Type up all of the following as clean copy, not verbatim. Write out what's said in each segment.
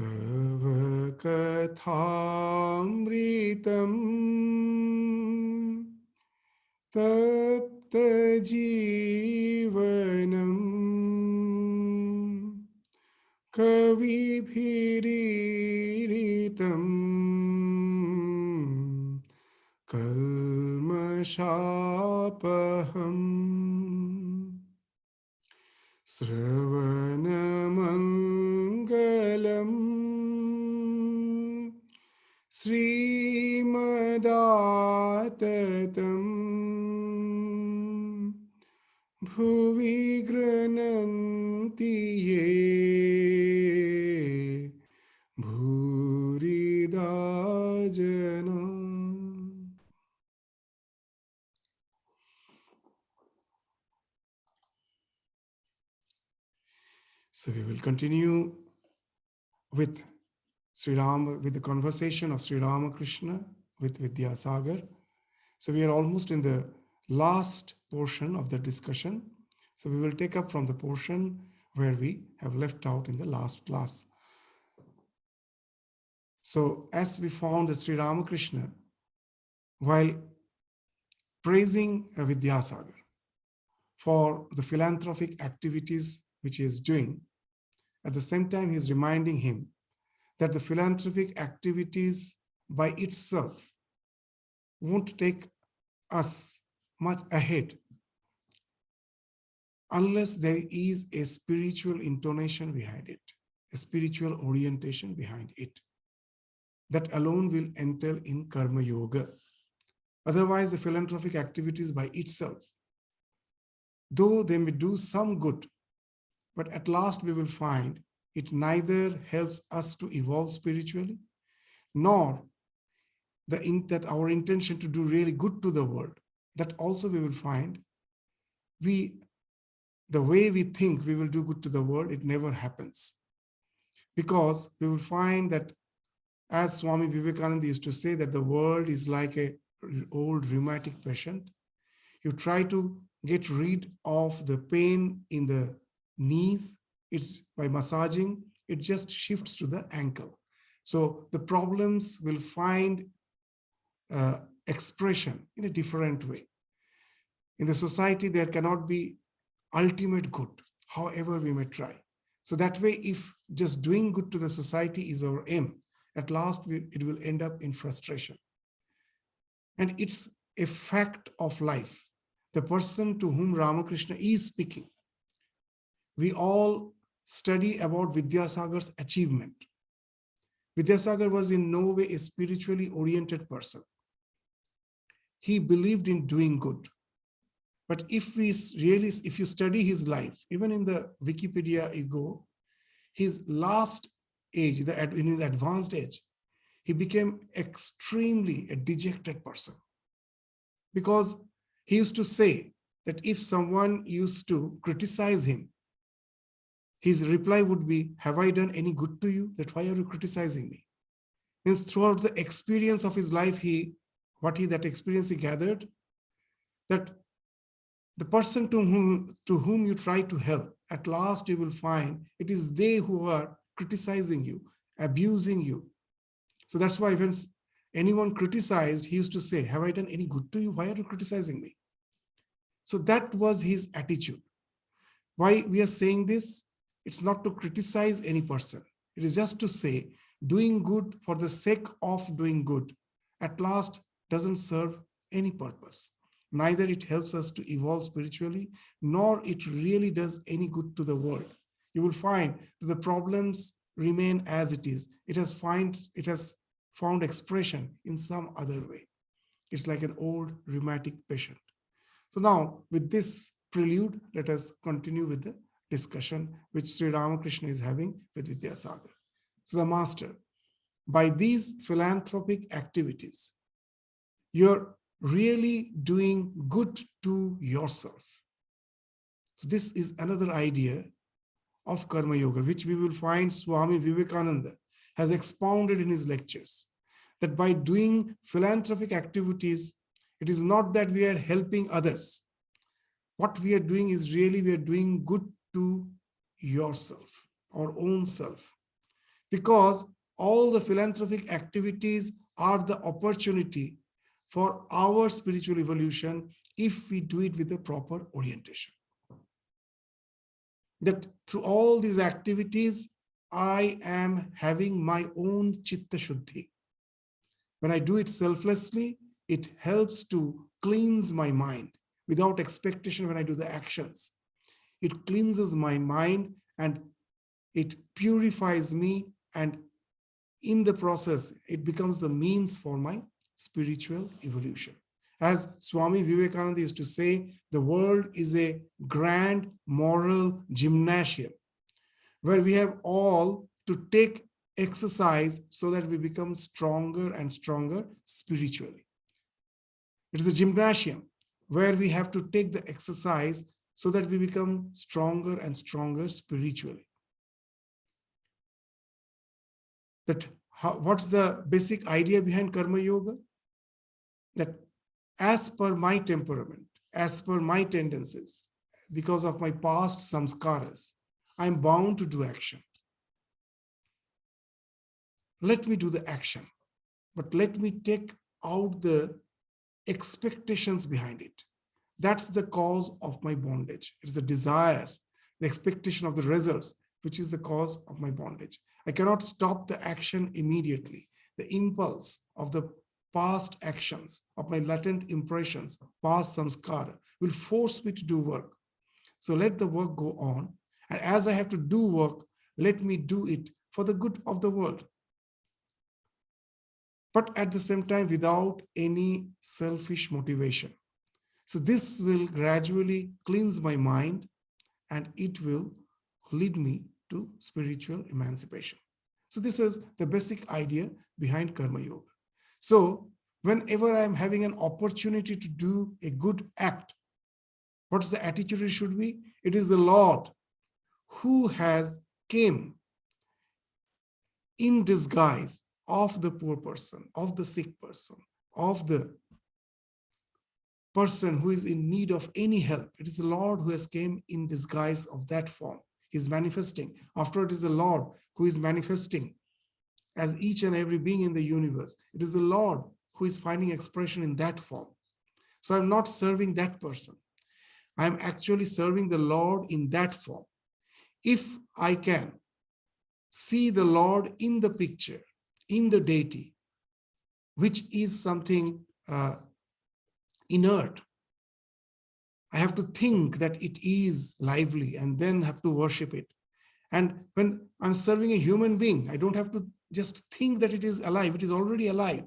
तव कथामृतं तप्तजीवनम् कविभिरीडितम् कल्मषापहम् श्रवणमङ्गलम् श्रीमदाततम् भुवि गृह्णन्ति ये भूरिदा जना. So we will continue with with the conversation of Sri Ramakrishna with Vidyasagar. So we are almost in the last portion of the discussion. So we will take up from the portion where we have left out in the last class. So as we found that Sri Ramakrishna, while praising Vidyasagar for the philanthropic activities which he is doing, at the same time he is reminding him that the philanthropic activities by itself won't take us much ahead unless there is a spiritual intonation behind it, a spiritual orientation behind it. That alone will enter in karma yoga. Otherwise, the philanthropic activities by itself, though they may do some good, but at last we will find it neither helps us to evolve spiritually, nor that our intention to do really good to the world. That also we will find the way we think we will do good to the world, it never happens. Because we will find that, as Swami Vivekananda used to say, that the world is like an old rheumatic patient. You try to get rid of the pain in the knees, it's by massaging, it just shifts to the ankle. So the problems will find expression in a different way. In the society, there cannot be ultimate good, however we may try. So that way, if just doing good to the society is our aim, at last it will end up in frustration. And it's a fact of life. The person to whom Ramakrishna is speaking, we all study about Vidyasagar's achievement. Vidyasagar was in no way a spiritually oriented person. He believed in doing good. But if you study his life, even in the Wikipedia you go, his last age, in his advanced age, he became extremely a dejected person. Because he used to say that if someone used to criticize him, his reply would be, have I done any good to you? That why are you criticizing me? Means throughout the experience of his life, that experience he gathered, that the person to whom you try to help, at last you will find it is they who are criticizing you, abusing you. So that's why when anyone criticized, he used to say, have I done any good to you? Why are you criticizing me? So that was his attitude. Why we are saying this? It's not to criticize any person. It is just to say, doing good for the sake of doing good, at last doesn't serve any purpose. Neither it helps us to evolve spiritually, nor it really does any good to the world. You will find that the problems remain as it is. It has found expression in some other way. It's like an old rheumatic patient. So now, with this prelude, let us continue with the discussion which Sri Ramakrishna is having with Vidyasagar. So the master, by these philanthropic activities, you're really doing good to yourself. So this is another idea of Karma Yoga, which we will find Swami Vivekananda has expounded in his lectures, that by doing philanthropic activities, it is not that we are helping others. What we are doing is really we are doing good to yourself, our own self. because all the philanthropic activities are the opportunity for our spiritual evolution if we do it with a proper orientation. That through all these activities, I am having my own chitta shuddhi. When I do it selflessly, it helps to cleanse my mind without expectation. When I do the actions, it cleanses my mind and it purifies me, and in the process, it becomes the means for my spiritual evolution. As Swami Vivekananda used to say, the world is a grand moral gymnasium where we have all to take exercise so that we become stronger and stronger spiritually. It is a gymnasium where we have to take the exercise so that we become stronger and stronger spiritually. What's the basic idea behind Karma Yoga? That as per my temperament, as per my tendencies, because of my past samskaras, I'm bound to do action. Let me do the action, but let me take out the expectations behind it. That's the cause of my bondage. It's the desires, the expectation of the results, which is the cause of my bondage. I cannot stop the action immediately. The impulse of the past actions, of my latent impressions, past samskara, will force me to do work. So let the work go on. And as I have to do work, let me do it for the good of the world. But at the same time, without any selfish motivation. So this will gradually cleanse my mind and it will lead me to spiritual emancipation. So this is the basic idea behind Karma Yoga. So whenever I am having an opportunity to do a good act, what's the attitude it should be? It is the Lord who has came in disguise of the poor person, of the sick person, of the person who is in need of any help. It is the Lord who has came in disguise of that form. He is manifesting. After it is the Lord who is manifesting as each and every being in the universe. It is the Lord who is finding expression in that form. So I'm not serving that person. I'm actually serving the Lord in that form. If I can see the Lord in the picture, in the deity, which is something inert, I have to think that it is lively and then have to worship it. And when I'm serving a human being, I don't have to just think that it is alive. It is already alive.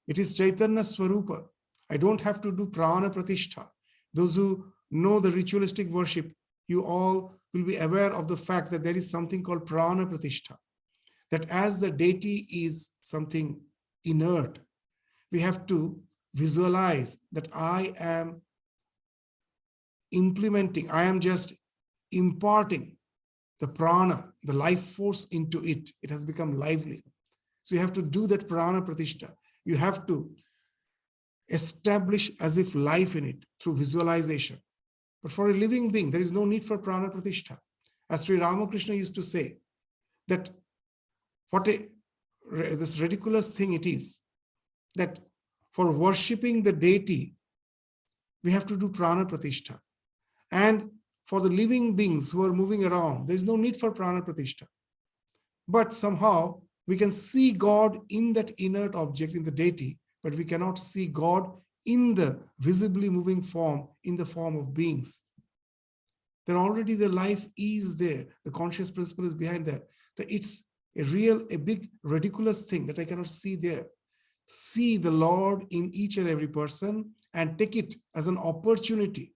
It is Chaitanya Swarupa. I don't have to do prana pratishtha. Those who know the ritualistic worship, you all will be aware of the fact that there is something called prana pratishtha. That as the deity is something inert, we have to visualize that I am implementing, I am just imparting the prana, the life force into it. It has become lively. So you have to do that prana pratishtha. You have to establish as if life in it through visualization. But for a living being, there is no need for prana pratishtha. As Sri Ramakrishna used to say, that this ridiculous thing it is, that for worshipping the deity, we have to do prana pratishtha. And for the living beings who are moving around, there is no need for prana pratishtha. But somehow we can see God in that inert object, in the deity, but we cannot see God in the visibly moving form, in the form of beings. Then already the life is there. The conscious principle is behind that. That it's a big, ridiculous thing that I cannot see there. See the Lord in each and every person and take it as an opportunity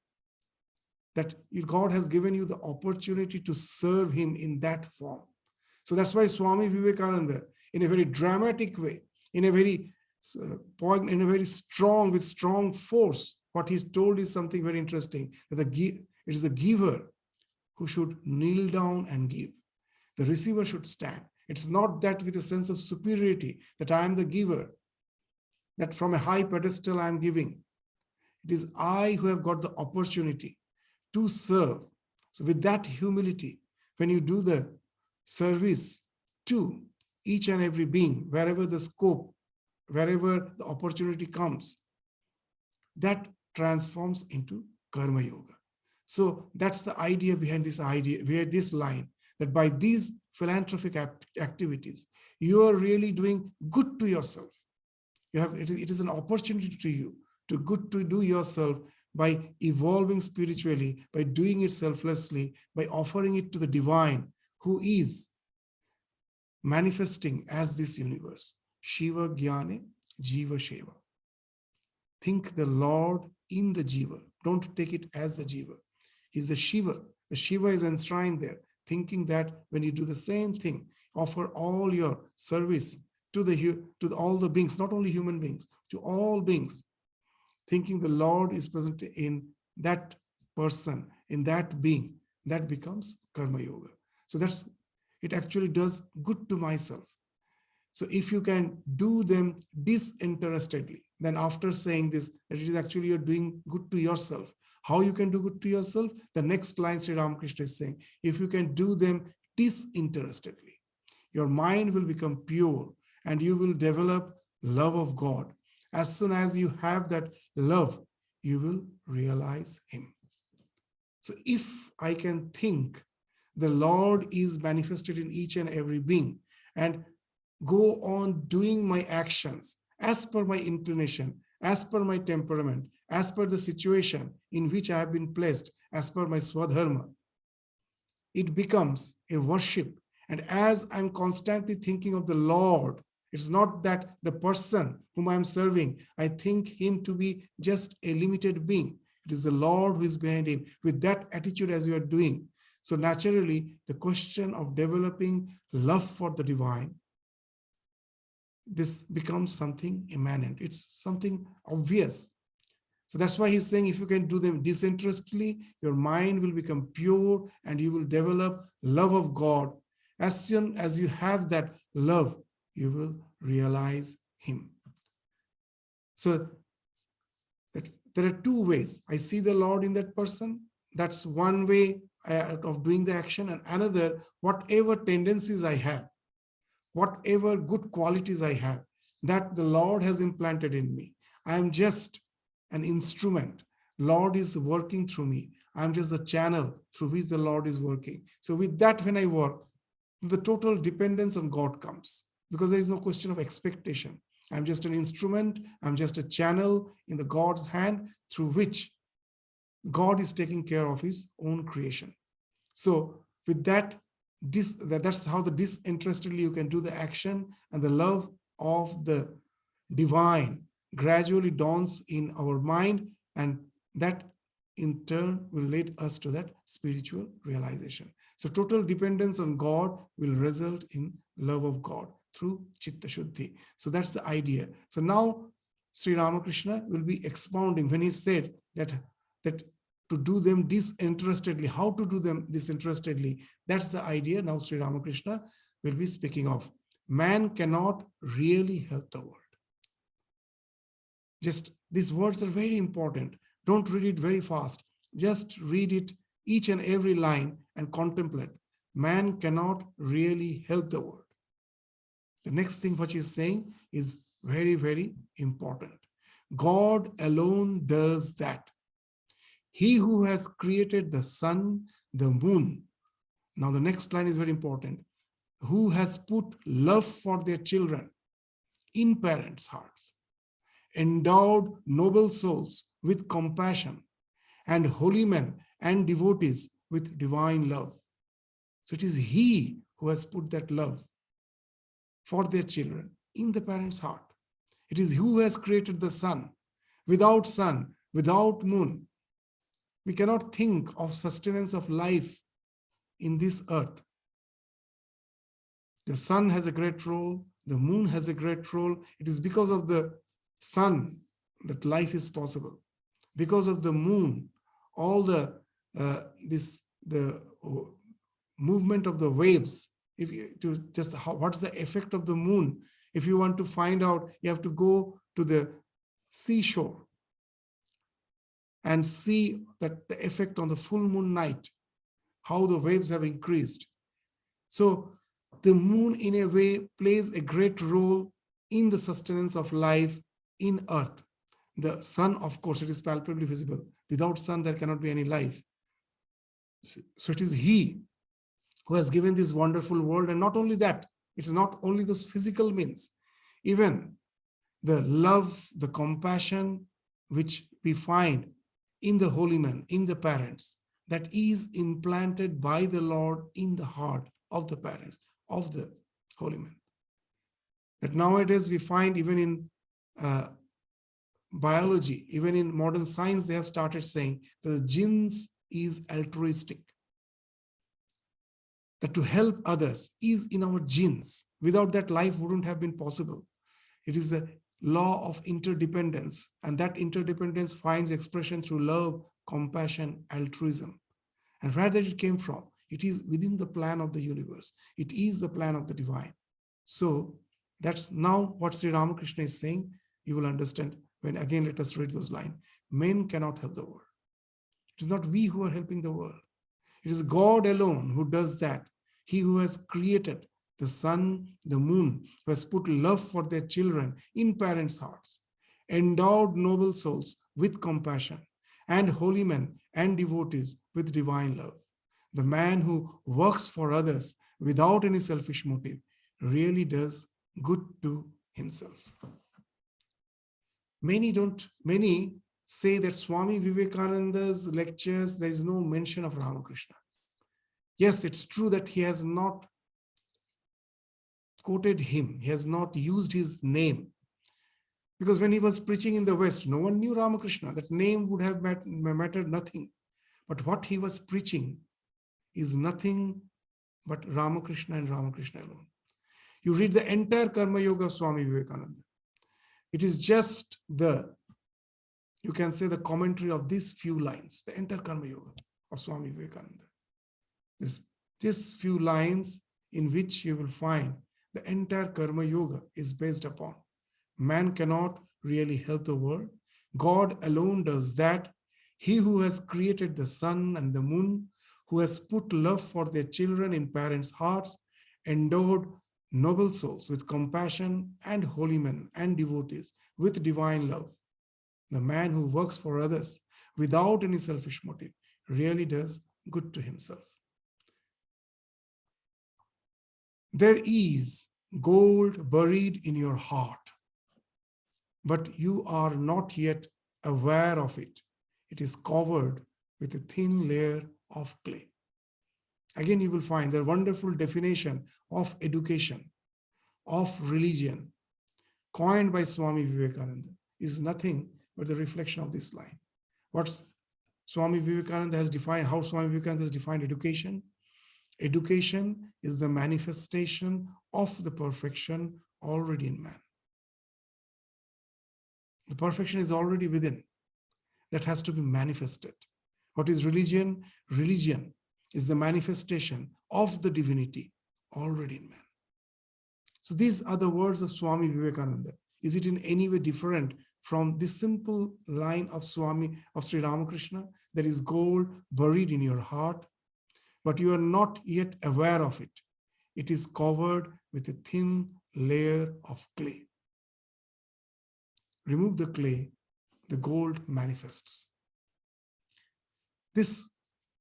that God has given you the opportunity to serve him in that form. So that's why Swami Vivekananda, in a very dramatic way, in a very strong, with strong force, what he's told is something very interesting. That it is the giver who should kneel down and give. The receiver should stand. It's not that with a sense of superiority, that I am the giver, that from a high pedestal I am giving. It is I who have got the opportunity to serve. So with that humility, when you do the service to each and every being, wherever the scope, wherever the opportunity comes, that transforms into karma yoga. So that's the idea behind this line, that by these philanthropic activities, you are really doing good to yourself. It is an opportunity to you to do yourself by evolving spiritually, by doing it selflessly, by offering it to the divine who is manifesting as this universe. Shiva Jnane Jiva Sheva. Think the Lord in the Jiva. Don't take it as the Jiva. He's the Shiva. The Shiva is enshrined there, thinking that when you do the same thing, offer all your service to all the beings, not only human beings, to all beings, thinking the Lord is present in that person, in that being, that becomes karma yoga. So it actually does good to myself. So if you can do them disinterestedly, then after saying this, that it is actually you're doing good to yourself. How you can do good to yourself? The next line Sri Ramakrishna is saying, if you can do them disinterestedly, your mind will become pure and you will develop love of God. As soon as you have that love, you will realize Him. So if I can think the Lord is manifested in each and every being and go on doing my actions as per my inclination, as per my temperament, as per the situation in which I have been placed, as per my swadharma, it becomes a worship. And as I'm constantly thinking of the Lord, it's not that the person whom I'm serving, I think him to be just a limited being. It is the Lord who is behind him. With that attitude as you are doing, so naturally, the question of developing love for the divine, this becomes something immanent. It's something obvious. So that's why he's saying, if you can do them disinterestedly, your mind will become pure and you will develop love of God. As soon as you have that love, you will realize Him. So there are two ways. I see the Lord in that person. That's one way of doing the action. And another, whatever tendencies I have, whatever good qualities I have, that the Lord has implanted in me. I am just an instrument. Lord is working through me. I'm just the channel through which the Lord is working. So with that, when I work, the total dependence on God comes, because there is no question of expectation. I'm just an instrument. I'm just a channel in the God's hand through which God is taking care of His own creation. So with that, that's how the disinterestedly you can do the action, and the love of the divine gradually dawns in our mind, and that in turn will lead us to that spiritual realization. So total dependence on God will result in love of God through Chitta Shuddhi. So that's the idea. So now Sri Ramakrishna will be expounding when he said that to do them disinterestedly, how to do them disinterestedly. That's the idea. Now Sri Ramakrishna will be speaking of. Man cannot really help the world. Just these words are very important. Don't read it very fast. Just read it, each and every line, and contemplate. Man cannot really help the world. The next thing what he's saying is very, very important. God alone does that. He who has created the sun, the moon. Now the next line is very important. Who has put love for their children in parents' hearts, endowed noble souls with compassion, and holy men and devotees with divine love. So it is He who has put that love for their children in the parents' heart. It is who has created the sun. Without moon, we cannot think of sustenance of life in this earth. The sun has a great role. The moon has a great role. It is because of the sun that life is possible. Because of the moon, all the movement of the waves. What's the effect of the moon? If you want to find out, you have to go to the seashore and see that the effect on the full moon night, how the waves have increased. So The moon, in a way, plays a great role in the sustenance of life in earth. The sun, of course, it is palpably visible. Without sun, there cannot be any life. So it is he who has given this wonderful world. And not only that, it's not only those physical means, even the love, the compassion, which we find in the holy men, in the parents, that is implanted by the Lord in the heart of the parents, of the holy men. That nowadays we find even in biology, even in modern science, they have started saying that the genes is altruistic. That to help others is in our genes. Without that, life wouldn't have been possible. It is the law of interdependence, and that interdependence finds expression through love, compassion, altruism. And where did it came from? It is within the plan of the universe. It is the plan of the divine. So that's now what Sri Ramakrishna is saying. You will understand when, again, let us read those lines. Men cannot help the world. It is not we who are helping the world. It is God alone who does that. He who has created the sun, the moon, who has put love for their children in parents' hearts, endowed noble souls with compassion, and holy men and devotees with divine love. The man who works for others without any selfish motive really does good to himself. Many say that Swami Vivekananda's lectures, there is no mention of Ramakrishna. Yes, it's true that he has not quoted him. He has not used his name. Because when he was preaching in the West, no one knew Ramakrishna. That name would have mattered nothing. But what he was preaching is nothing but Ramakrishna and Ramakrishna alone. You read the entire Karma Yoga of Swami Vivekananda. It is just you can say the commentary of these few lines, the entire Karma Yoga of Swami Vivekananda. These few lines in which you will find the entire Karma Yoga is based upon. Man cannot really help the world. God alone does that. He who has created the sun and the moon, who has put love for their children in parents' hearts, endowed noble souls with compassion, and holy men and devotees with divine love. The man who works for others without any selfish motive really does good to himself. There is gold buried in your heart, but you are not yet aware of it. It is covered with a thin layer of clay. Again, you will find the wonderful definition of education, of religion, coined by Swami Vivekananda, is nothing but the reflection of this line. What Swami Vivekananda has defined, how Swami Vivekananda has defined education? Education is the manifestation of the perfection already in man. The perfection is already within. That has to be manifested. What is religion? Religion is the manifestation of the divinity already in man. So these are the words of Swami Vivekananda. Is it in any way different from this simple line of Sri Ramakrishna? There is gold buried in your heart, but you are not yet aware of it. It is covered with a thin layer of clay. Remove the clay, the gold manifests. This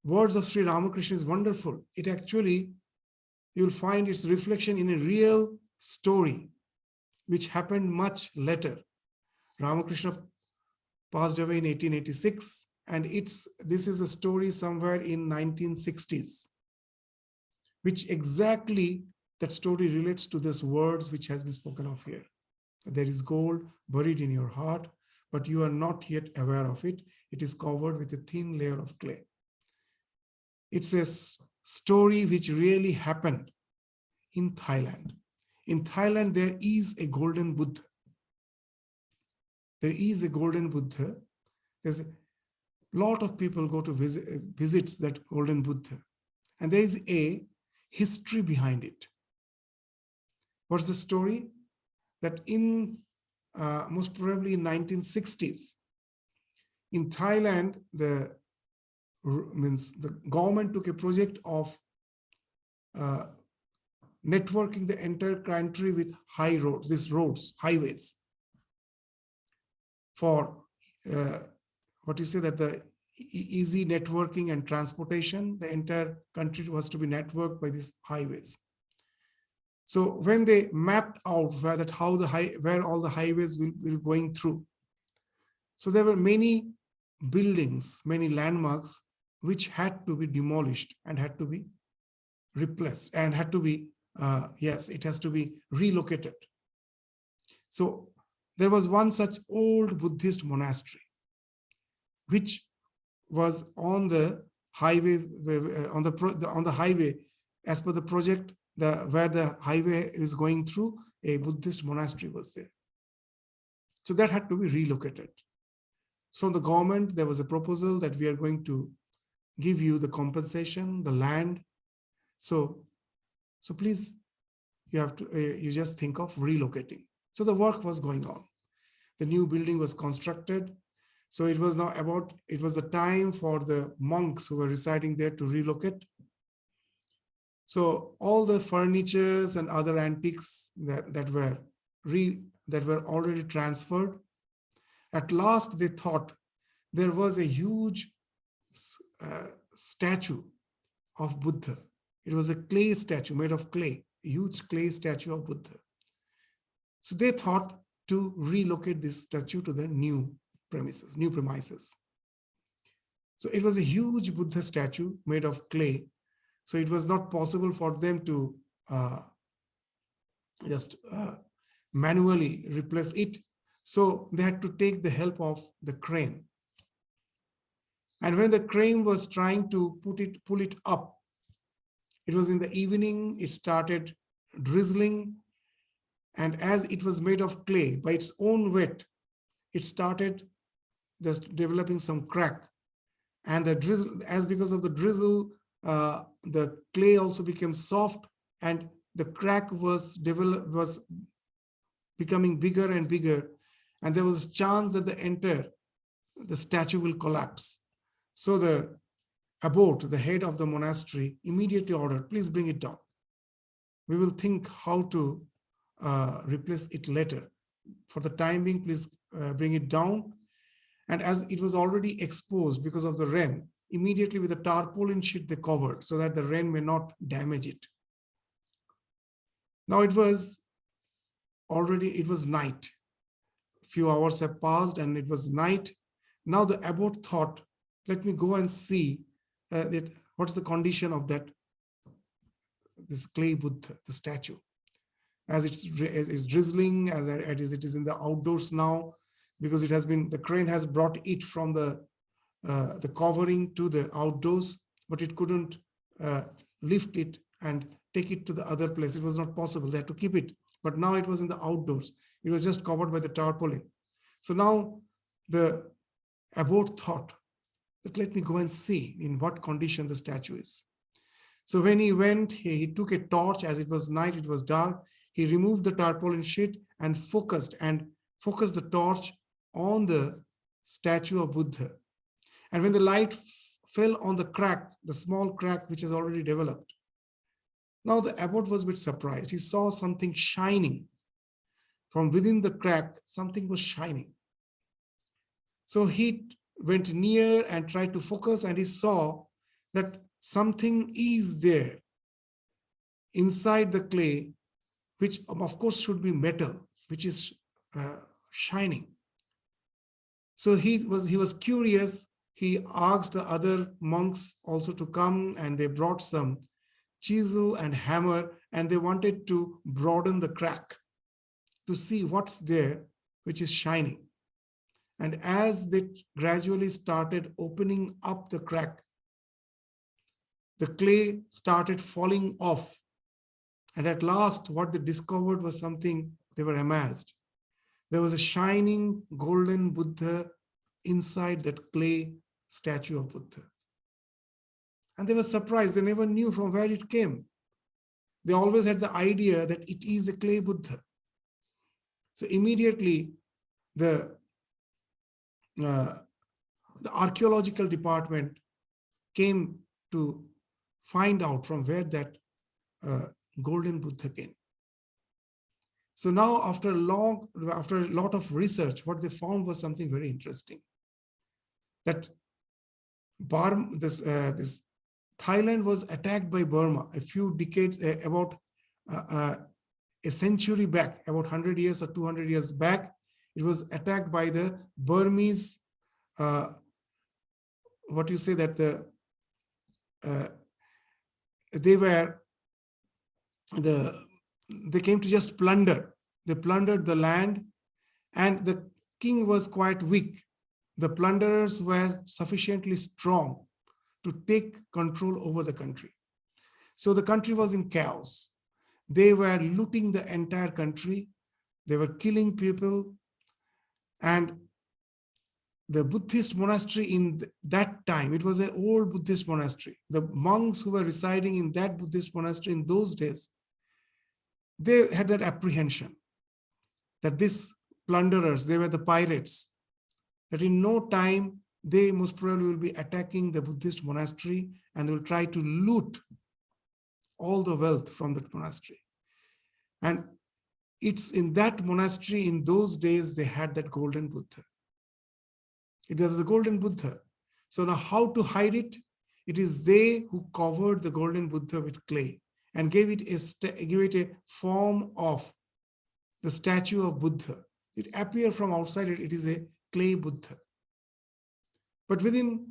words of Sri Ramakrishna is wonderful. It actually, you'll find its reflection in a real story, which happened much later. Ramakrishna passed away in 1886, and this is a story somewhere in 1960s, which exactly that story relates to this words which has been spoken of here. There is gold buried in your heart, but you are not yet aware of it. It is covered with a thin layer of clay. It's a story which really happened in Thailand. In Thailand, there is a golden Buddha. There is a golden Buddha. There's a lot of people go to visits that golden Buddha. And there is a history behind it. What's the story? That in most probably in 1960s, in Thailand, the government took a project of networking the entire country with high roads, these roads, highways, for what you say that the easy networking and transportation, the entire country was to be networked by these highways. So when they mapped out where all the highways will be going through, so there were many buildings, many landmarks which had to be demolished and had to be replaced and had to be, it has to be relocated. So there was one such old Buddhist monastery, which was on the highway, on the highway, as per the project, where the highway is going through, a Buddhist monastery was there. So that had to be relocated. From the government, there was a proposal that we are going to give you the compensation, the land. So please, you just think of relocating. So the work was going on. The new building was constructed. So it was the time for the monks who were residing there to relocate. So all the furnitures and other antiques that were already transferred, at last they thought there was a huge statue of Buddha. It was a clay statue made of clay, a huge clay statue of Buddha. So they thought to relocate this statue to the new premises. So it was a huge Buddha statue made of clay. So it was not possible for them to just manually replace it. So they had to take the help of the crane. And when the crane was trying to pull it up, it was in the evening, it started drizzling. And as it was made of clay, by its own weight, it started just developing some crack. And the drizzle, because of the drizzle, the clay also became soft, and the crack was becoming bigger and bigger. And there was a chance that the statue will collapse. So the abbot, the head of the monastery, immediately ordered, please bring it down. We will think how to replace it later. For the time being, please bring it down. And as it was already exposed because of the rain, immediately with a tarpaulin sheet they covered so that the rain may not damage it. Now it was night. Few hours have passed and it was night. Now the abbot thought, let me go and see what's the condition of this clay Buddha, the statue. As it's drizzling, as it is in the outdoors now, because the crane has brought it from the covering to the outdoors, but it couldn't lift it and take it to the other place. It was not possible. They had to keep it. But now it was in the outdoors. It was just covered by the tarpaulin. So now the abbot thought that let me go and see in what condition the statue is. So when he went, he took a torch. As it was night, it was dark. He removed the tarpaulin sheet and focused the torch on the statue of Buddha. And when the light fell on the crack, the small crack which has already developed, now the abbot was a bit surprised. He saw something shining. From within the crack, something was shining. So he went near and tried to focus, and he saw that something is there inside the clay, which of course should be metal, which is shining. So he was curious. He asked the other monks also to come, and they brought some chisel and hammer, and they wanted to broaden the crack to see what's there which is shining. And as they gradually started opening up the crack, the clay started falling off. And at last, what they discovered was something they were amazed. There was a shining golden Buddha inside that clay statue of Buddha. And they were surprised. They never knew from where it came. They always had the idea that it is a clay Buddha. So immediately, the archaeological department came to find out from where that golden Buddha came. So now after a lot of research, what they found was something very interesting. That this Thailand was attacked by Burma a few decades, about a century back, about 100 years or 200 years back. It was attacked by the Burmese, what you say that they came to just plunder. They plundered the land, and the king was quite weak. The plunderers were sufficiently strong to take control over the country. So the country was in chaos. They were looting the entire country. They were killing people. And the Buddhist monastery in that time, it was an old Buddhist monastery. The monks who were residing in that Buddhist monastery in those days, they had that apprehension that these plunderers, they were the pirates, that in no time they most probably will be attacking the Buddhist monastery and will try to loot all the wealth from that monastery. And it's in that monastery in those days they had that golden Buddha. It was the golden Buddha. So now how to hide it? It is they who covered the golden Buddha with clay and gave it a form of the statue of Buddha. It appeared from outside, it is a clay Buddha. But within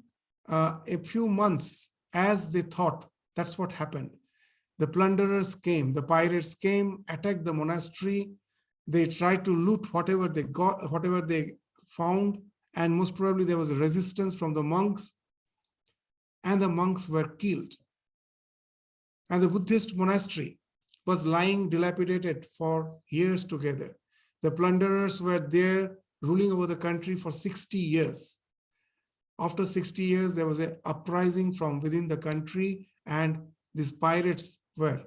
a few months, as they thought, that's what happened. The plunderers came, the pirates came, attacked the monastery. They tried to loot whatever they got, whatever they found, and most probably there was a resistance from the monks, and the monks were killed. And the Buddhist monastery was lying dilapidated for years together. The plunderers were there ruling over the country for 60 years. After 60 years, there was an uprising from within the country, and these pirates were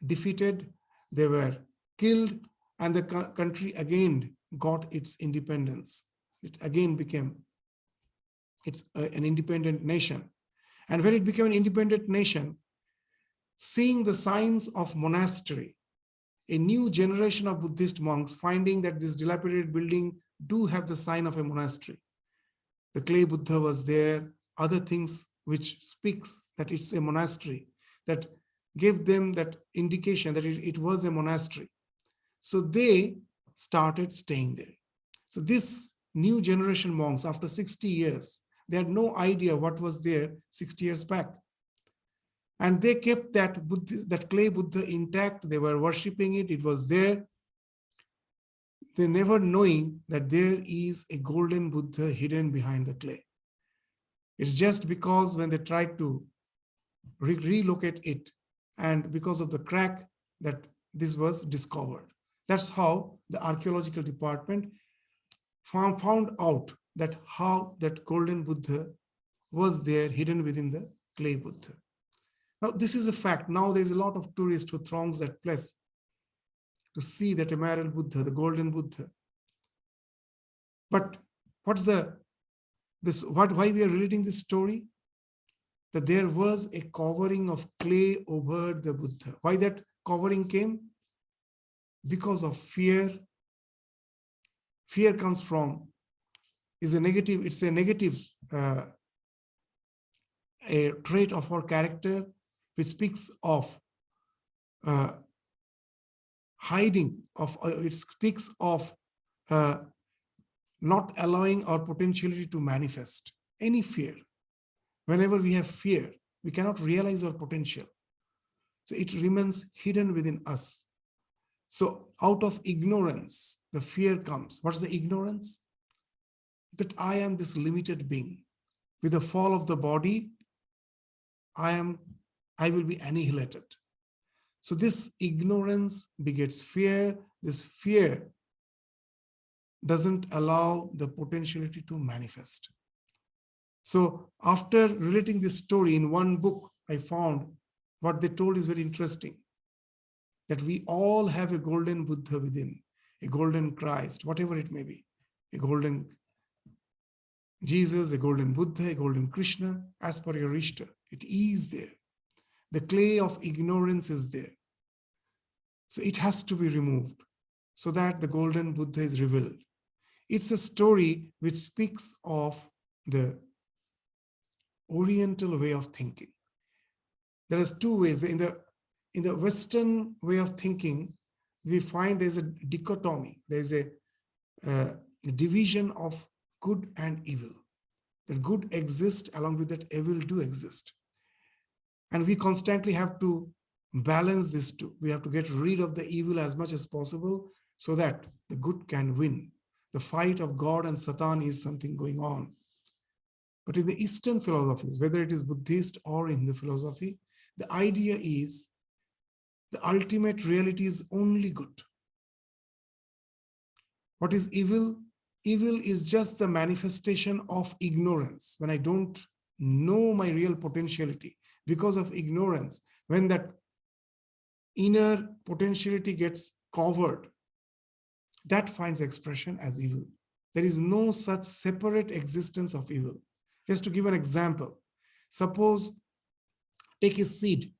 defeated, they were killed, and the country again got its independence. It again became an independent nation. And when it became an independent nation, seeing the signs of monastery, a new generation of Buddhist monks finding that this dilapidated building do have the sign of a monastery. The clay Buddha was there, other things which speaks that it's a monastery, that gave them that indication that it was a monastery. So they started staying there. So this new generation monks, after 60 years, they had no idea what was there 60 years back. And they kept that Buddha, that clay Buddha intact. They were worshipping it. It was there. They never knowing that there is a golden Buddha hidden behind the clay. It's just because when they tried to relocate it, and because of the crack, that this was discovered. That's how the archaeological department found out that how that golden Buddha was there hidden within the clay Buddha. Now, this is a fact. Now there's a lot of tourists who throngs that place to see that emerald Buddha, the golden Buddha. But what's why we are relating this story? That there was a covering of clay over the Buddha. Why that covering came? Because of fear. Fear comes from, it's a negative a trait of our character, which speaks of hiding, it speaks of not allowing our potentiality to manifest. Any fear. Whenever we have fear, we cannot realize our potential. So it remains hidden within us. So out of ignorance, the fear comes. What's the ignorance? That I am this limited being. With the fall of the body, I will be annihilated. So this ignorance begets fear. This fear doesn't allow the potentiality to manifest. So after relating this story in one book, I found what they told is very interesting. That we all have a golden Buddha within, a golden Christ, whatever it may be, a golden Jesus, a golden Buddha, a golden Krishna, as per your Ishta. It is there. The clay of ignorance is there. So it has to be removed so that the golden Buddha is revealed. It's a story which speaks of the Oriental way of thinking. There is two ways. In the Western way of thinking, we find there's a dichotomy. There's a division of good and evil. That good exists, along with that evil do exist. And we constantly have to balance these two. We have to get rid of the evil as much as possible so that the good can win. The fight of God and Satan is something going on. But in the Eastern philosophies, whether it is Buddhist or Hindu philosophy, the idea is the ultimate reality is only good. What is evil? Evil is just the manifestation of ignorance. When I don't know my real potentiality because of ignorance, when that inner potentiality gets covered, that finds expression as evil. There is no such separate existence of evil. Just to give an example, suppose take a seed.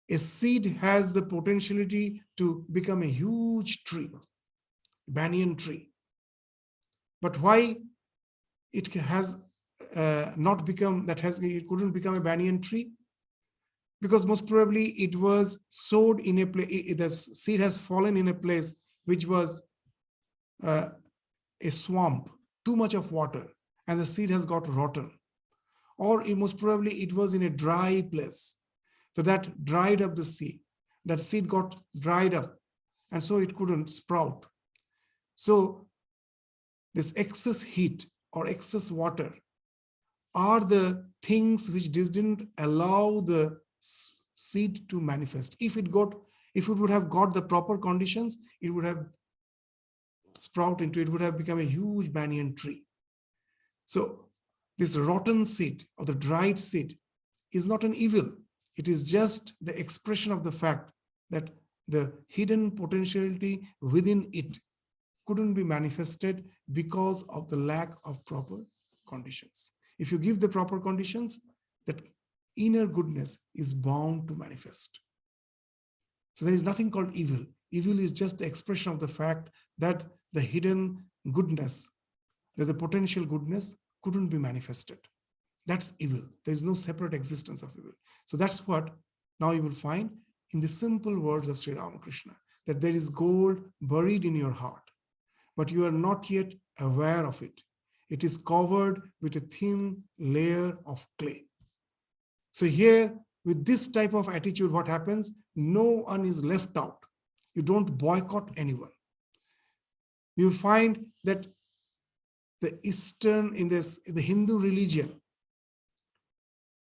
A seed has the potentiality to become a huge tree, banyan tree. But why it has not become, it couldn't become a banyan tree? Because most probably it was sowed in a place, the seed has fallen in a place which was a swamp, too much of water, and the seed has got rotten. Or most probably it was in a dry place. So that dried up the seed. That seed got dried up, and so it couldn't sprout. So this excess heat or excess water are the things which didn't allow the seed to manifest. If it would have got the proper conditions, it would have sprouted into, it would have become a huge banyan tree. So this rotten seed or the dried seed is not an evil. It is just the expression of the fact that the hidden potentiality within it couldn't be manifested because of the lack of proper conditions. If you give the proper conditions, that inner goodness is bound to manifest. So there is nothing called evil. Evil is just the expression of the fact that the hidden goodness, that the potential goodness couldn't be manifested. That's evil. There is no separate existence of evil. So that's what now you will find in the simple words of Sri Ramakrishna, that there is gold buried in your heart, but you are not yet aware of it. It is covered with a thin layer of clay. So here, with this type of attitude, what happens? No one is left out. You don't boycott anyone. You find that the Eastern, in the Hindu religion,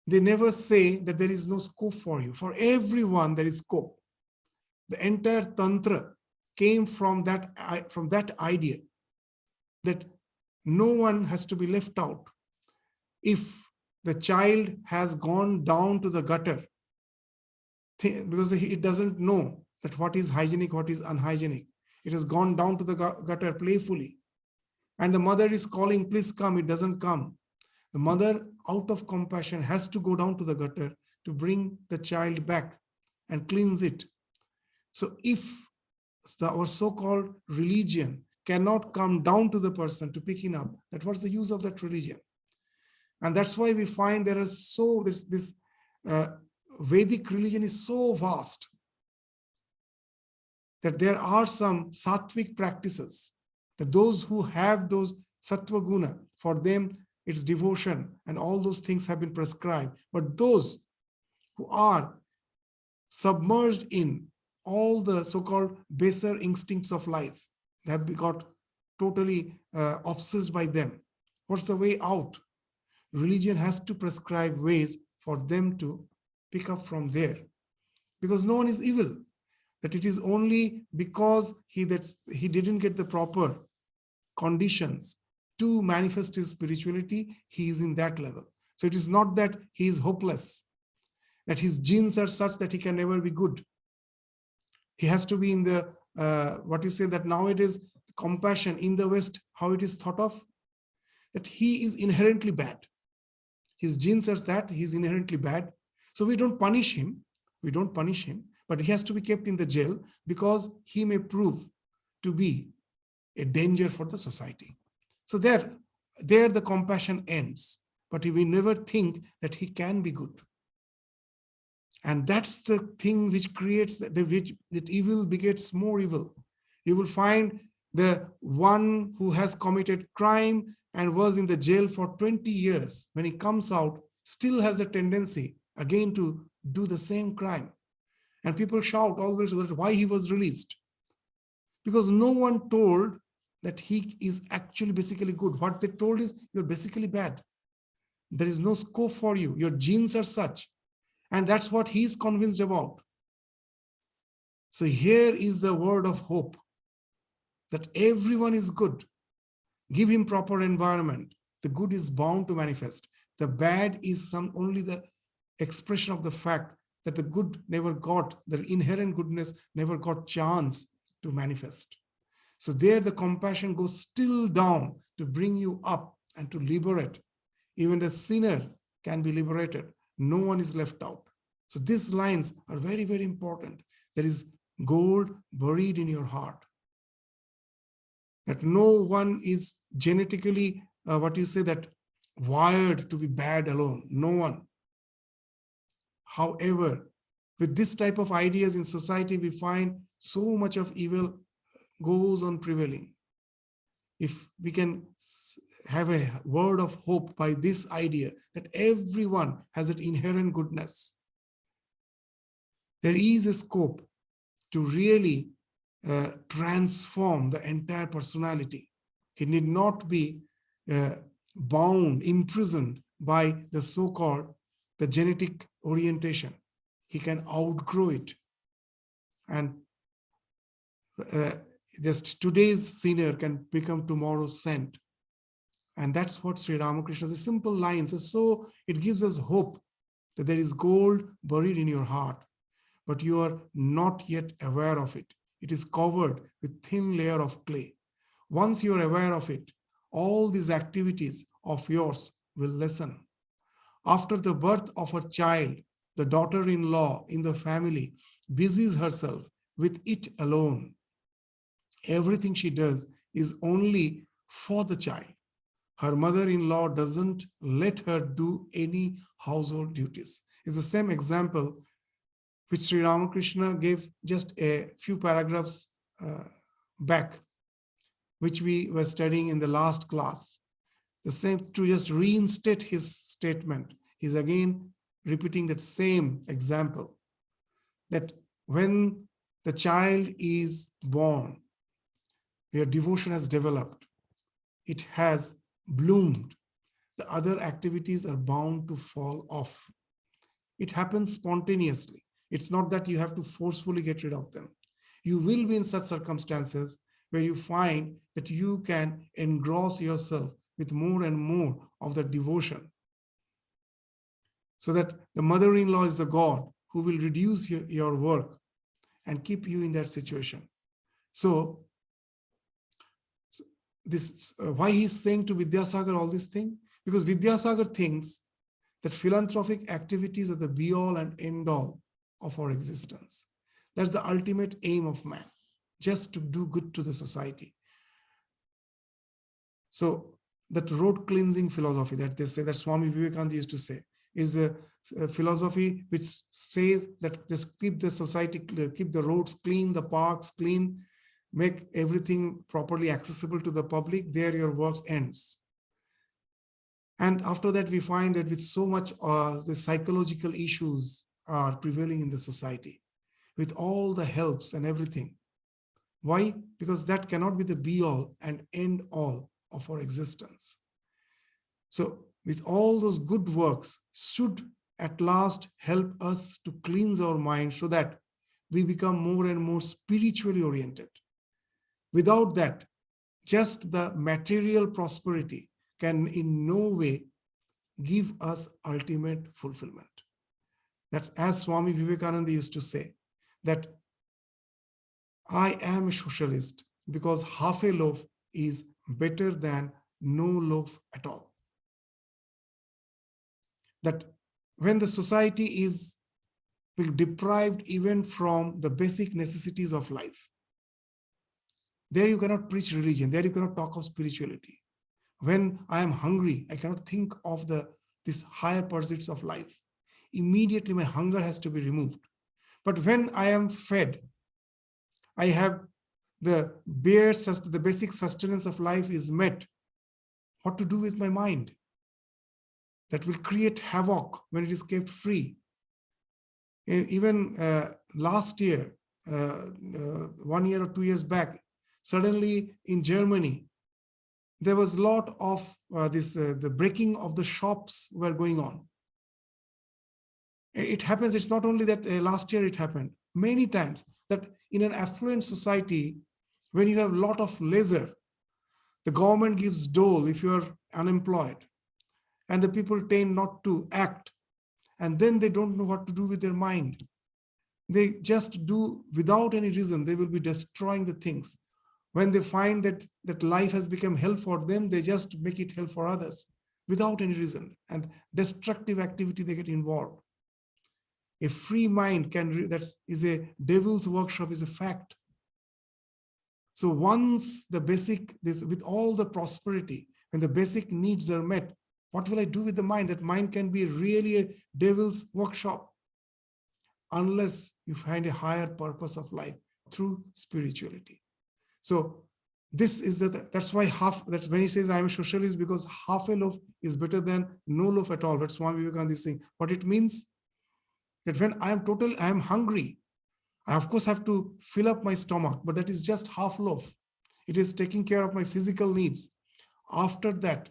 they never say that there is no scope for you. For everyone, there is scope. The entire Tantra came from that idea that no one has to be left out. If the child has gone down to the gutter, because it doesn't know that what is hygienic, what is unhygienic, it has gone down to the gutter playfully, and the mother is calling, please come, it doesn't come. The mother, out of compassion, has to go down to the gutter to bring the child back and cleanse it. So if our so-called religion cannot come down to the person to pick him up, that what's the use of that religion? And that's why we find there is this Vedic religion is so vast that there are some sattvic practices, that those who have those sattva guna, for them it's devotion and all those things have been prescribed. But those who are submerged in all the so-called baser instincts of life, they have got totally obsessed by them. What's the way out? Religion has to prescribe ways for them to pick up from there, because no one is evil. That it is only because he didn't get the proper conditions to manifest his spirituality, he is in that level. So it is not that he is hopeless, that his genes are such that he can never be good. He has to be in the, what you say, that nowadays compassion in the West, how it is thought of, that he is inherently bad. His genes are that he is inherently bad. So we don't punish him. We don't punish him, but he has to be kept in the jail because he may prove to be a danger for the society. So there the compassion ends, but we never think that he can be good. And that's the thing which creates that evil begets more evil. You will find the one who has committed crime and was in the jail for 20 years, when he comes out, still has a tendency again to do the same crime. And people shout always why he was released. Because no one told that he is actually basically good. What they told is, you're basically bad. There is no scope for you. Your genes are such. And that's what he's convinced about. So here is the word of hope, that everyone is good. Give him proper environment. The good is bound to manifest. The bad is only the expression of the fact that the good never got, the inherent goodness never got chance to manifest. So there the compassion goes still down to bring you up and to liberate. Even the sinner can be liberated. No one is left out. So these lines are very, very important. There is gold buried in your heart. That no one is genetically, wired to be bad alone. No one. However, with this type of ideas in society, we find so much of evil goes on prevailing. If we can have a word of hope by this idea that everyone has that inherent goodness, there is a scope to really transform the entire personality. He need not be bound, imprisoned by the so-called the genetic orientation. He can outgrow it. And just today's sinner can become tomorrow's saint. And that's what Sri Ramakrishna, the simple lines. So it gives us hope that there is gold buried in your heart, but you are not yet aware of it. It is covered with thin layer of clay. Once you are aware of it, all these activities of yours will lessen. After the birth of a child, the daughter-in-law in the family busies herself with it alone. Everything she does is only for the child. Her mother-in-law doesn't let her do any household duties. It's the same example which Sri Ramakrishna gave just a few paragraphs back, which we were studying in the last class. The same, to just reinstate his statement, he's again repeating that same example, that when the child is born, where devotion has developed, it has bloomed, the other activities are bound to fall off. It happens spontaneously. It's not that you have to forcefully get rid of them. You will be in such circumstances where you find that you can engross yourself with more and more of the devotion. So that the mother-in-law is the God who will reduce your work and keep you in that situation. So this why he's saying to Vidyasagar all this thing? Because Vidyasagar thinks that philanthropic activities are the be-all and end-all of our existence. That's the ultimate aim of man, just to do good to the society. So that road cleansing philosophy that they say, that Swami Vivekananda used to say, is a philosophy which says that just keep the society clear, keep the roads clean, the parks clean, make everything properly accessible to the public, there your work ends. And after that, we find that with so much the psychological issues are prevailing in the society, with all the helps and everything. Why? Because that cannot be the be-all and end-all of our existence. So with all those good works should at last help us to cleanse our mind so that we become more and more spiritually oriented. Without that, just the material prosperity can in no way give us ultimate fulfillment. That's as Swami Vivekananda used to say, that I am a socialist because half a loaf is better than no loaf at all. That when the society is we're deprived even from the basic necessities of life. There you cannot preach religion. There you cannot talk of spirituality. When I am hungry, I cannot think of these higher pursuits of life. Immediately my hunger has to be removed. But when I am fed, I have the basic sustenance of life is met. What to do with my mind? That will create havoc when it is kept free. Even last year, 1 year or 2 years back, suddenly in Germany, there was a lot of the breaking of the shops were going on. It happens, it's not only that last year it happened, many times that in an affluent society, when you have a lot of leisure, the government gives dole if you are unemployed, and the people tend not to act, and then they don't know what to do with their mind. They just do without any reason, they will be destroying the things. When they find that life has become hell for them, they just make it hell for others without any reason, and destructive activity they get involved. A free mind is a devil's workshop, is a fact. So once with all the prosperity, when the basic needs are met, what will I do with the mind? That mind can be really a devil's workshop unless you find a higher purpose of life through spirituality. So this is that's why that's when he says I am a socialist, because half a loaf is better than no loaf at all. That's Swami Vivekananda is saying. What it means that when I am hungry, I of course have to fill up my stomach, but that is just half loaf. It is taking care of my physical needs. After that,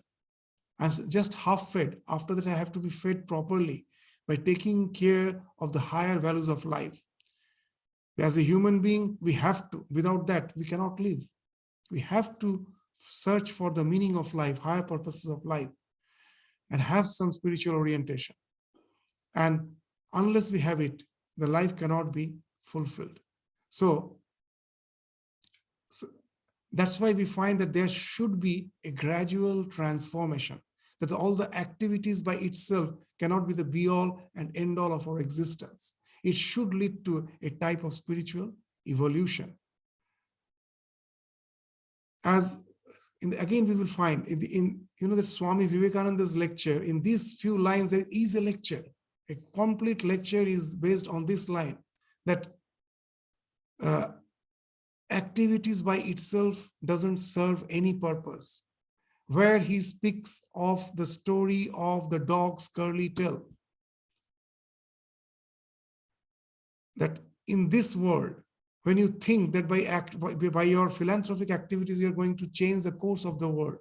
I'm just half fed. After that, I have to be fed properly by taking care of the higher values of life. As a human being, we have to. Without that, we cannot live. We have to search for the meaning of life, higher purposes of life, and have some spiritual orientation. And unless we have it, the life cannot be fulfilled. So that's why we find that there should be a gradual transformation, that all the activities by itself cannot be the be-all and end-all of our existence. It should lead to a type of spiritual evolution. Again, we will find that Swami Vivekananda's lecture, in these few lines, there is a lecture. A complete lecture is based on this line, that activities by itself doesn't serve any purpose. Where he speaks of the story of the dog's curly tail, that in this world, when you think that by your philanthropic activities, you're going to change the course of the world,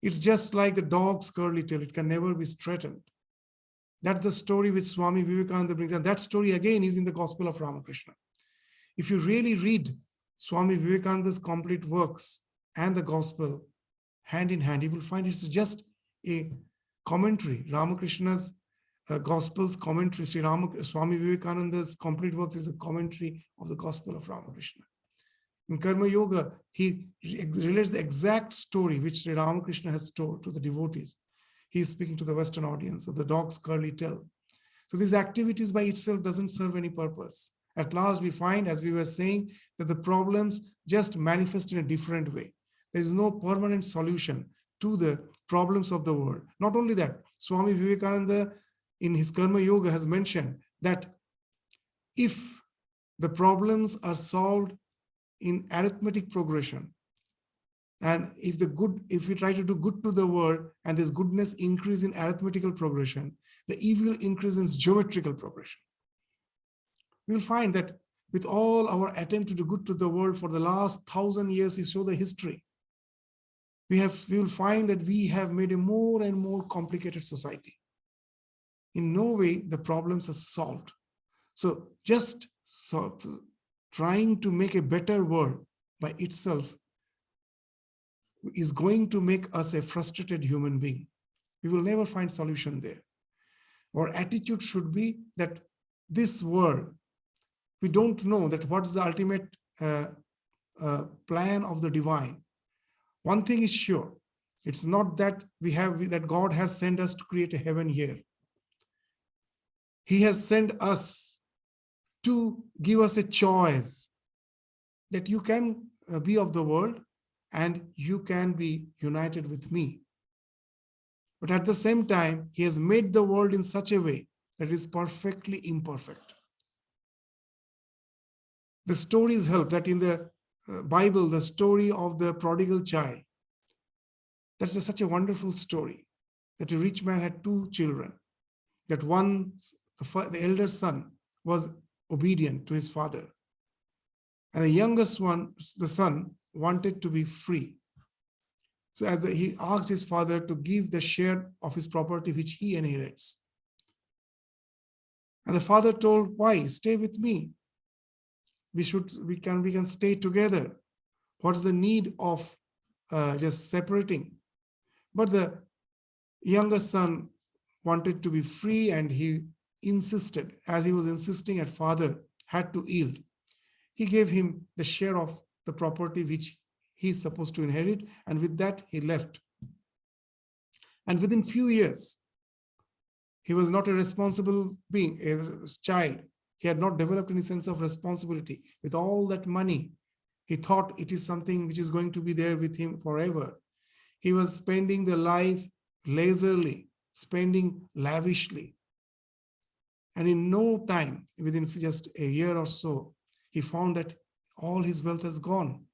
it's just like the dog's curly tail. It can never be straightened. That's the story which Swami Vivekananda brings. And that story again is in the Gospel of Ramakrishna. If you really read Swami Vivekananda's complete works and the Gospel hand in hand, you will find it's just a commentary. Ramakrishna's Gospel's commentary, Swami Vivekananda's complete works is a commentary of the Gospel of Ramakrishna. In Karma Yoga, he relates the exact story which Sri Ramakrishna has told to the devotees. He is speaking to the Western audience of the dog's curly tail. So these activities by itself doesn't serve any purpose. At last we find, as we were saying, that the problems just manifest in a different way. There is no permanent solution to the problems of the world. Not only that, Swami Vivekananda in his Karma Yoga has mentioned that if the problems are solved in arithmetic progression, and if we try to do good to the world and this goodness increase in arithmetical progression, the evil increase in geometrical progression. We will find that with all our attempt to do good to the world for the last 1,000 years, you show the history, we will find that we have made a more and more complicated society. In no way the problems are solved. So just trying to make a better world by itself is going to make us a frustrated human being. We will never find solution there. Our attitude should be that this world, we don't know that what is the ultimate plan of the divine. One thing is sure, it's not that that God has sent us to create a heaven here. He has sent us to give us a choice that you can be of the world and you can be united with me. But at the same time, he has made the world in such a way that it is perfectly imperfect. The stories help that in the Bible, the story of the prodigal child, that's such a wonderful story, that a rich man had two children, that one, the elder son, was obedient to his father. And the youngest one, the son, wanted to be free. So he asked his father to give the share of his property which he inherits. And the father told, why? Stay with me. We can stay together. What's the need of just separating? But the younger son wanted to be free, and he insisted. As he was insisting, at father had to yield. He gave him the share of the property which he is supposed to inherit, and with that he left. And within few years, he was not a responsible being, a child. He had not developed any sense of responsibility. With all that money, he thought it is something which is going to be there with him forever. He was spending the life lazily, spending lavishly. And in no time, within just a year or so, he found that all his wealth has gone.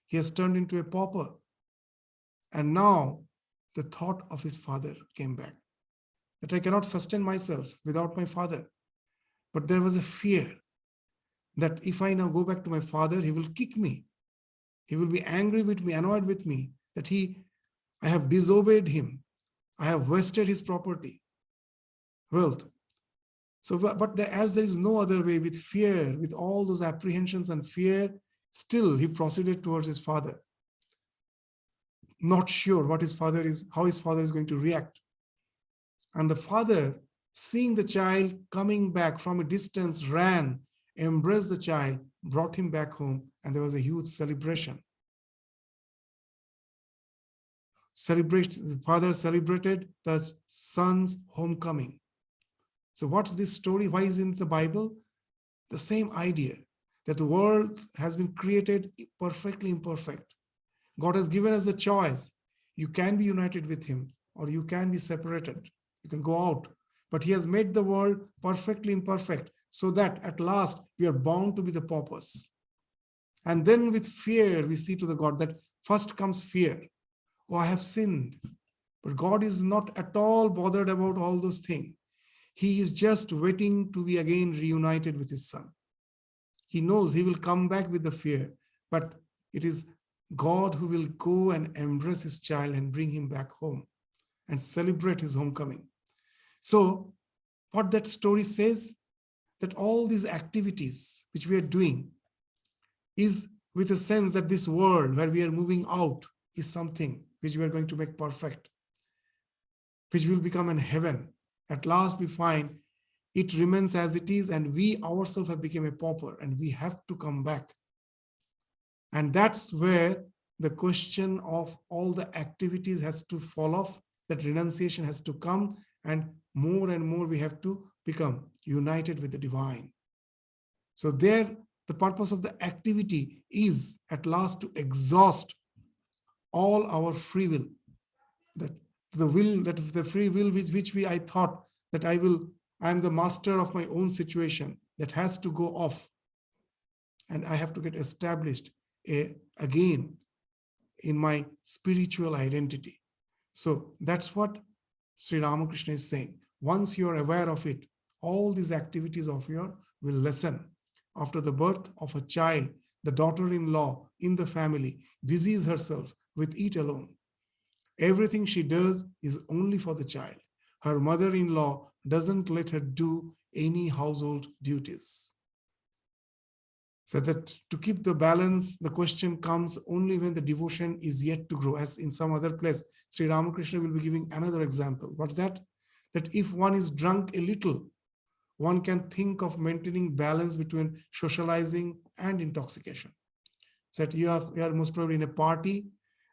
He has turned into a pauper. And now the thought of his father came back, that I cannot sustain myself without my father. But there was a fear that if I now go back to my father, he will kick me. He will be angry with me, annoyed with me, that I have disobeyed him. I have wasted his property, wealth. So, but as there is no other way, with fear, with all those apprehensions and fear, still he proceeded towards his father, not sure what his father is, how his father is going to react. And the father, seeing the child coming back from a distance, ran, embraced the child, brought him back home, and there was a huge celebration. The father celebrated the son's homecoming. So what's this story? Why is it in the Bible? The same idea that the world has been created perfectly imperfect. God has given us the choice. You can be united with him or you can be separated. You can go out. But he has made the world perfectly imperfect so that at last we are bound to be the paupers. And then with fear, we see to the God that first comes fear. Oh, I have sinned. But God is not at all bothered about all those things. He is just waiting to be again reunited with his son. He knows he will come back with the fear, but it is God who will go and embrace his child and bring him back home and celebrate his homecoming. So what that story says, that all these activities which we are doing is with a sense that this world where we are moving out is something which we are going to make perfect, which will become an heaven. At last we find it remains as it is, and we ourselves have become a pauper, and we have to come back. And that's where the question of all the activities has to fall off, that renunciation has to come, and more we have to become united with the divine. So there, the purpose of the activity is at last to exhaust all our free will, that the free will which I thought that I am the master of my own situation, that has to go off, and I have to get established again in my spiritual identity. So that's what Sri Ramakrishna is saying. Once you are aware of it, all these activities of yours will lessen. After the birth of a child, the daughter-in-law in the family busies herself with it alone. Everything she does is only for the child. Her mother-in-law doesn't let her do any household duties. So that to keep the balance, the question comes only when the devotion is yet to grow. As in some other place, Sri Ramakrishna will be giving another example. What's that? That if one is drunk a little, one can think of maintaining balance between socializing and intoxication. So that you are most probably in a party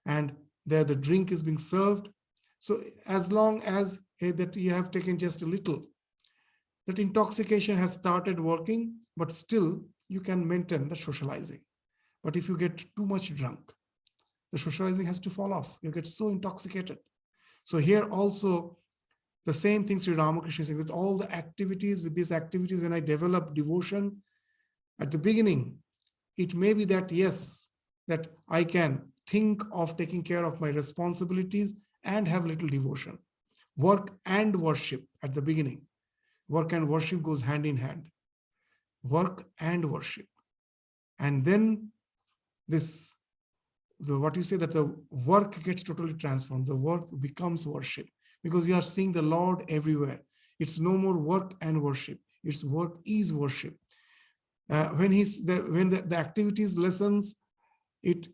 and there the drink is being served. So as long as that you have taken just a little, that intoxication has started working, but still you can maintain the socializing. But if you get too much drunk, the socializing has to fall off. You get so intoxicated. So here also, the same thing Sri Ramakrishna is saying, that all the activities, with these activities, when I develop devotion, at the beginning, it may be that, yes, that I can think of taking care of my responsibilities and have little devotion. Work and worship at the beginning. Work and worship goes hand in hand. Work and worship. And then what you say, that the work gets totally transformed. The work becomes worship because you are seeing the Lord everywhere. It's no more work and worship. It's work is worship. When the activities lessons, it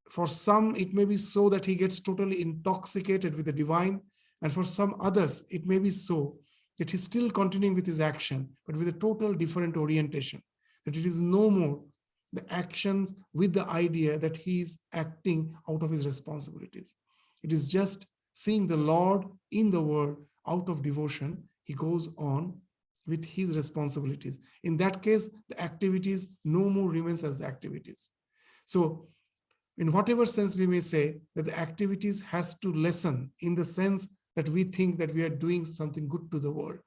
for some it may be so that he gets totally intoxicated with the divine, and for some others it may be so that he's still continuing with his action, but with a total different orientation. That it is no more the actions with the idea that he is acting out of his responsibilities. It is just seeing the Lord in the world out of devotion. He goes on with his responsibilities. In that case, the activities no more remains as the activities. So in whatever sense we may say that the activities has to lessen, in the sense that we think that we are doing something good to the world,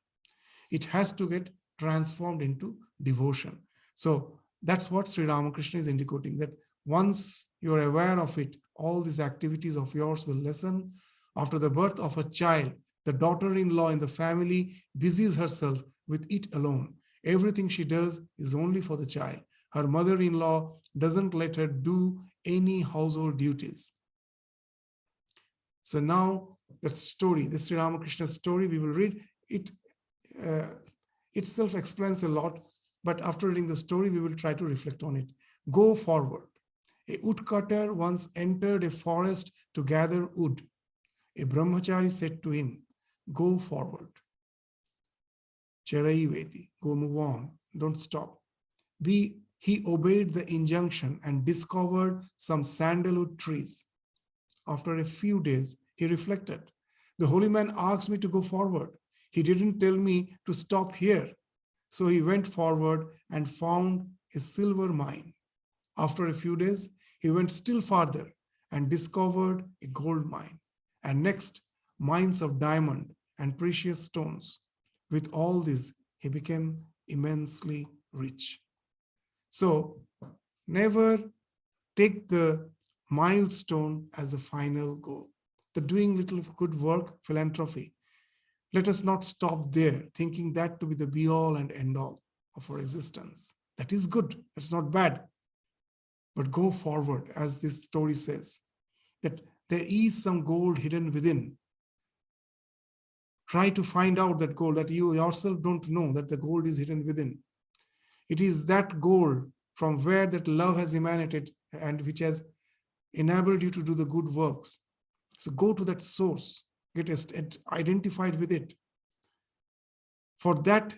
it has to get transformed into devotion. So that's what Sri Ramakrishna is indicating, that once you are aware of it, all these activities of yours will lessen. After the birth of a child, the daughter-in-law in the family busies herself with it alone. Everything she does is only for the child. Her mother-in-law doesn't let her do any household duties. So now that story, this Sri Ramakrishna story, we will read it. Itself explains a lot, but after reading the story, we will try to reflect on it. Go forward. A woodcutter once entered a forest to gather wood. A brahmachari said to him, go forward. Cherai Vedi, go move on, don't stop. He obeyed the injunction and discovered some sandalwood trees. After a few days, he reflected, the holy man asked me to go forward. He didn't tell me to stop here. So he went forward and found a silver mine. After a few days, he went still farther and discovered a gold mine. And next, mines of diamond and precious stones. With all this, he became immensely rich. So never take the milestone as the final goal. The doing little good work, philanthropy. Let us not stop there, thinking that to be the be-all and end-all of our existence. That is good, that's not bad. But go forward, as this story says, that there is some gold hidden within. Try to find out that gold that you yourself don't know that the gold is hidden within. It is that gold from where that love has emanated and which has enabled you to do the good works. So go to that source, get identified with it. For that,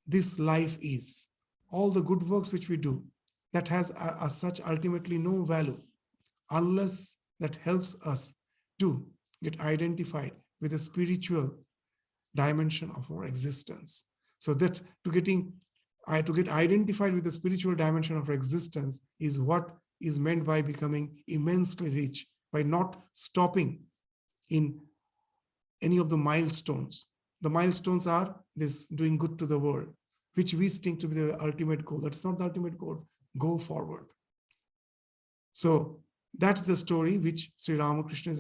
this life is. All the good works which we do, that has as such ultimately no value unless that helps us to get identified with the spiritual dimension of our existence. So that to get identified with the spiritual dimension of our existence is what is meant by becoming immensely rich, by not stopping in any of the milestones. The milestones are this doing good to the world, which we think to be the ultimate goal. That's not the ultimate goal. Go forward. So that's the story which Sri Ramakrishna is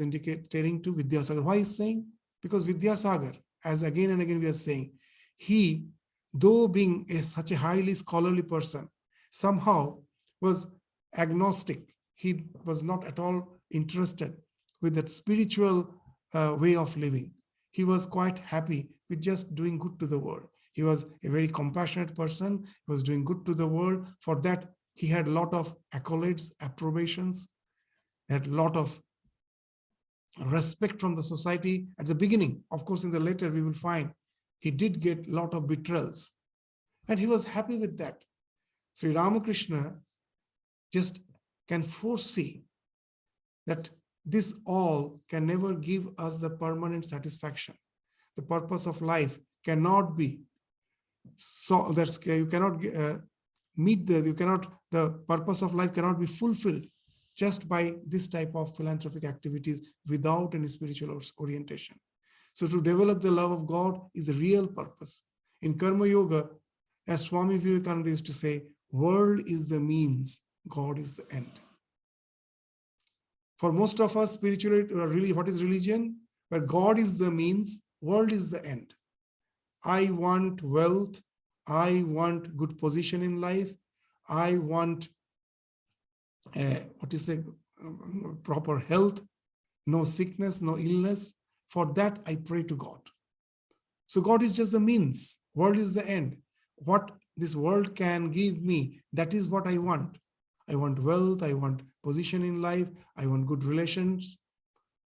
telling to Vidyasagar. Why is saying? Because Vidyasagar, as again and again we are saying, he, though being such a highly scholarly person, somehow was agnostic. He was not at all interested with that spiritual way of living. He was quite happy with just doing good to the world. He was a very compassionate person. He was doing good to the world. For that, he had a lot of accolades, approbations, had a lot of respect from the society at the beginning. Of course, in the later, we will find he did get a lot of betrayals. And he was happy with that. Sri Ramakrishna just can foresee that this all can never give us the permanent satisfaction. The purpose of life cannot be So that's you cannot the purpose of life cannot be fulfilled just by this type of philanthropic activities without any spiritual orientation. So to develop the love of God is the real purpose. In Karma Yoga, as Swami Vivekananda used to say, world is the means, God is the end. For most of us, spirituality, or really, what is religion? Where God is the means, world is the end. I want wealth, I want good position in life, I want proper health, no sickness, no illness. For that, I pray to God. So God is just the means. World is the end. What this world can give me, that is what I want. I want wealth, I want position in life, I want good relations.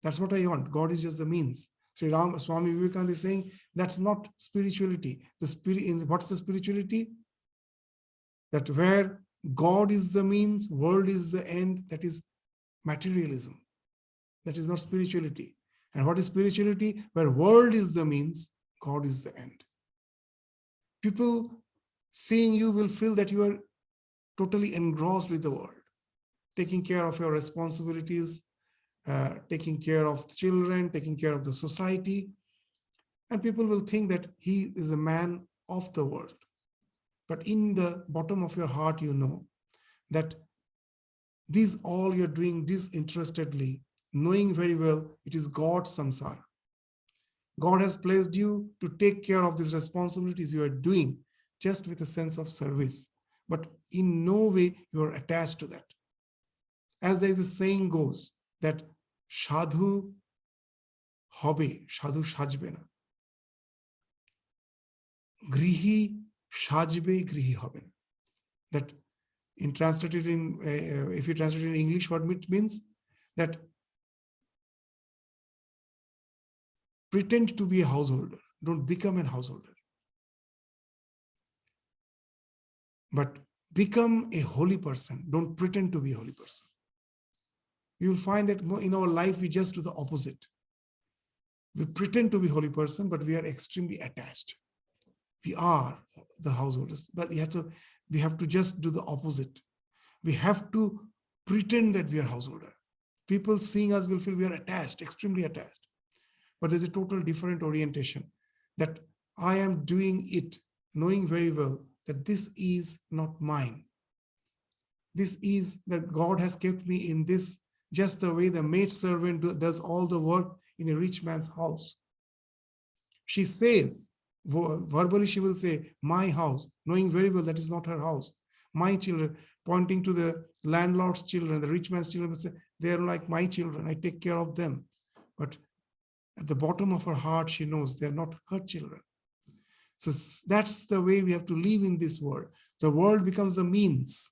That's what I want. God is just the means. Sri Swami Vivekananda is saying that's not spirituality. What's the spirituality? That where God is the means, world is the end, that is materialism. That is not spirituality. And what is spirituality? Where world is the means, God is the end. People seeing you will feel that you are totally engrossed with the world, taking care of your responsibilities, taking care of children, taking care of the society. And people will think that he is a man of the world. But in the bottom of your heart, you know that these all you're doing disinterestedly, knowing very well it is God's samsara. God has placed you to take care of these responsibilities you are doing just with a sense of service. But in no way you are attached to that. As there is a saying goes that sadhu hobe, sadhu sajbe na. Grihi sajbe, grihi hobe na. That in translated in, if you translate in English, what it means? That pretend to be a householder. Don't become a householder. But become a holy person. Don't pretend to be a holy person. You will find that in our life, we just do the opposite. We pretend to be a holy person, but we are extremely attached. We are the householders, but we have to just do the opposite. We have to pretend that we are householder. People seeing us will feel we are attached, extremely attached. But there's a total different orientation that I am doing it, knowing very well that this is not mine. This is that God has kept me in this, just the way the maid servant does all the work in a rich man's house. She says, verbally she will say, my house, knowing very well that is not her house. My children, pointing to the landlord's children, the rich man's children, will say, they are like my children, I take care of them. But at the bottom of her heart, she knows they are not her children. So that's the way we have to live in this world. The world becomes the means,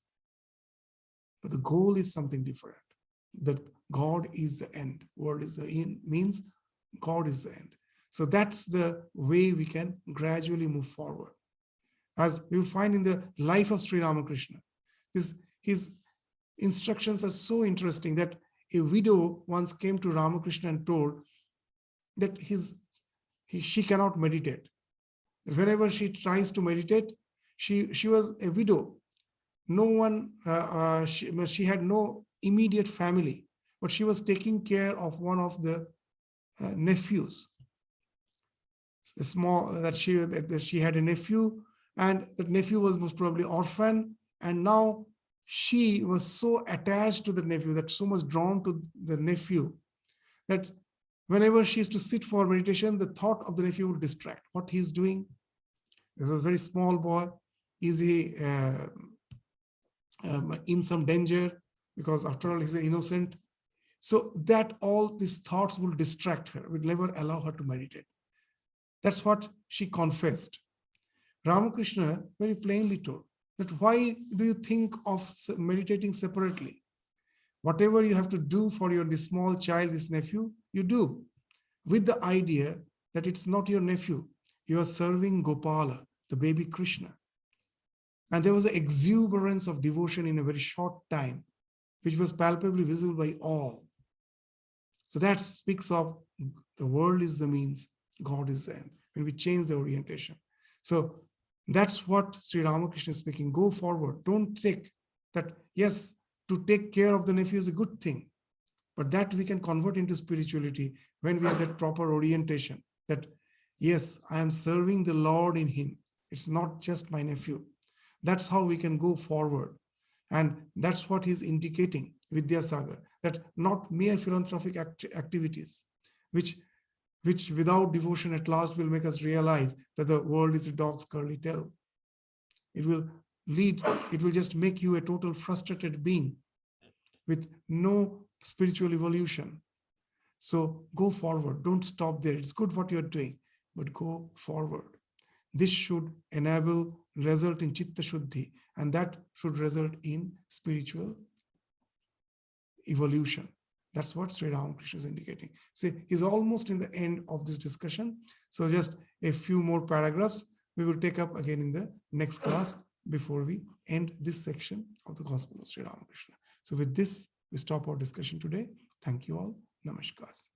but the goal is something different. That God is the end. World is the means, God is the end. So that's the way we can gradually move forward. As we will find in the life of Sri Ramakrishna, his instructions are so interesting that a widow once came to Ramakrishna and told that she cannot meditate. Whenever she tries to meditate, she was a widow. No one, she had no immediate family, but she was taking care of one of the nephews. That she had a nephew, and that nephew was most probably orphan, and now she was so attached to the nephew, that so much drawn to the nephew, that whenever she used to sit for meditation, the thought of the nephew would distract what he's doing. This was a very small boy. Is he in some danger? Because after all, he's an innocent. So that all these thoughts will distract her, will never allow her to meditate. That's what she confessed. Ramakrishna very plainly told that why do you think of meditating separately? Whatever you have to do for this small child, this nephew, you do, with the idea that it's not your nephew. You are serving Gopala, the baby Krishna. And there was an exuberance of devotion in a very short time, which was palpably visible by all. So that speaks of the world is the means, God is the end, when we change the orientation. So That's what Sri Ramakrishna is speaking. Go forward. Don't take that, yes, to take care of the nephew is a good thing, but that we can convert into spirituality when we have that proper orientation that, yes, I am serving the Lord in him. It's not just my nephew. That's how we can go forward. And that's what he's indicating, Vidyasagar, that not mere philanthropic activities, which without devotion at last will make us realize that the world is a dog's curly tail. It will just make you a total frustrated being with no spiritual evolution. So go forward. Don't stop there. It's good what you're doing, but go forward. This should result in Chitta Shuddhi, and that should result in spiritual evolution. That's what Sri Ramakrishna is indicating. See, he's almost in the end of this discussion. So just a few more paragraphs we will take up again in the next class before we end this section of the Gospel of Sri Ramakrishna. So with this, we stop our discussion today. Thank you all. Namaskar.